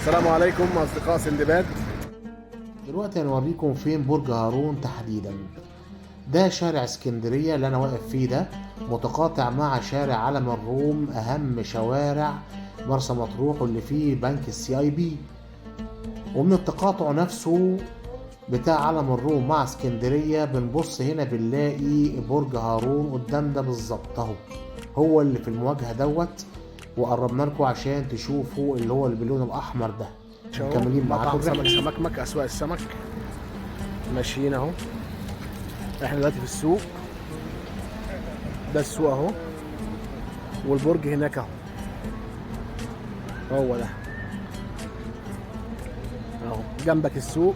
السلام عليكم أصدقاء سندباد. دلوقتي هنوريكم فين برج هارون تحديدا. ده شارع اسكندرية اللي انا واقف فيه، ده متقاطع مع شارع علم الروم، اهم شوارع مرسى مطروح واللي فيه بنك CIB. ومن التقاطع نفسه بتاع علم الروم مع اسكندرية بنبص هنا بنلاقي برج هارون قدامنا بالظبط اهو، هو اللي في المواجهة دوت. وقربنا لكم عشان تشوفوا اللي هو اللي باللون الاحمر ده. مكملين معاكم سمك اسواق السمك، ماشيين اهو. احنا دلوقتي في السوق، ده السوق اهو، والبرج هناك اهو، هو ده اهو. جنبك السوق،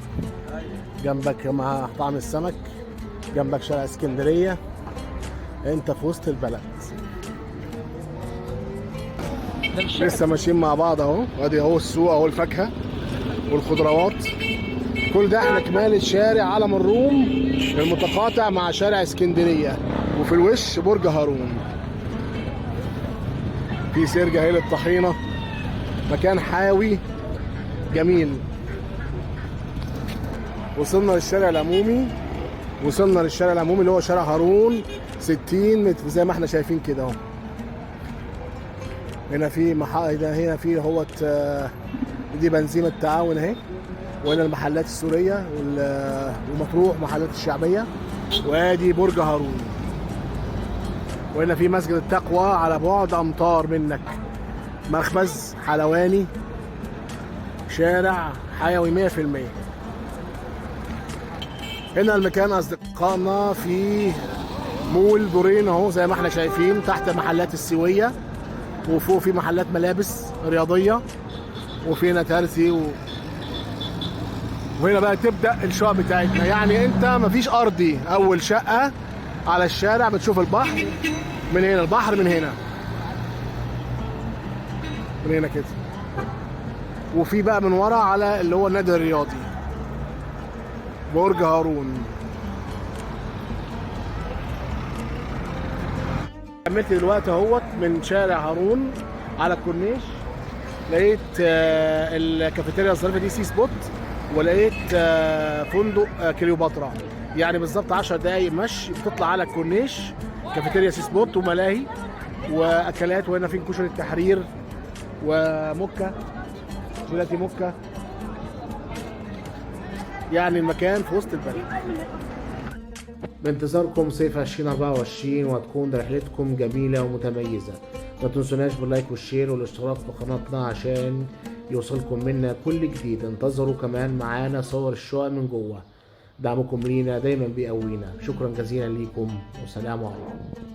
جنبك مع طعم السمك، جنبك شارع اسكندريه، انت في وسط البلد. لسه ماشيين مع بعض اهو، وادي اهو السوق اهو، الفاكهه والخضروات، كل ده احنا كمال شارع علم الروم المتقاطع مع شارع اسكندريه، وفي الوش برج هارون. في سرجه اهي للطحينه، مكان حيوي جميل. وصلنا للشارع العمومي، اللي هو شارع هارون 60 متر زي ما احنا شايفين كده اهو. هنا في هنا في اهوت، دي بنزيمة التعاون اهي، وهنا المحلات السورية ومطروح محلات الشعبية، وادي برج هارون. وهنا في مسجد التقوى على بعد امتار منك، مخبز حلواني، شارع حيوي 100%. هنا المكان اصدقائنا في مول دورين اهو زي ما احنا شايفين، تحت محلات السوية، وفوق في محلات ملابس رياضية، وفي هنا ترسي وهنا بقى تبدأ الشقق بتاعتنا. يعني انت مفيش ارضي، اول شقة على الشارع بتشوف البحر من هنا، البحر من هنا كده، وفي بقى من ورا على اللي هو النادي الرياضي برج هارون. كملت دلوقتي اهوت من شارع هارون على الكورنيش، لقيت الكافيتيريا الظريفه دي سي سبوت، ولقيت فندق كليوباترا. يعني بالظبط 10 دقايق مشي بتطلع على الكورنيش، كافيتيريا سي سبوت وملاهي واكلات. وهنا في كشري التحرير ومكه، جيلاتي مكه. يعني المكان في وسط البلد. بانتظاركم صيف 2024 وهتكون رحلتكم جميلة ومتميزة. ما تنسوناش باللايك والشير والاشتراك في قناتنا عشان يوصلكم منا كل جديد. انتظروا كمان معانا صور الشقق من جوه. دعمكم لينا دايما بيقوينا. شكرا جزيلا ليكم والسلام عليكم.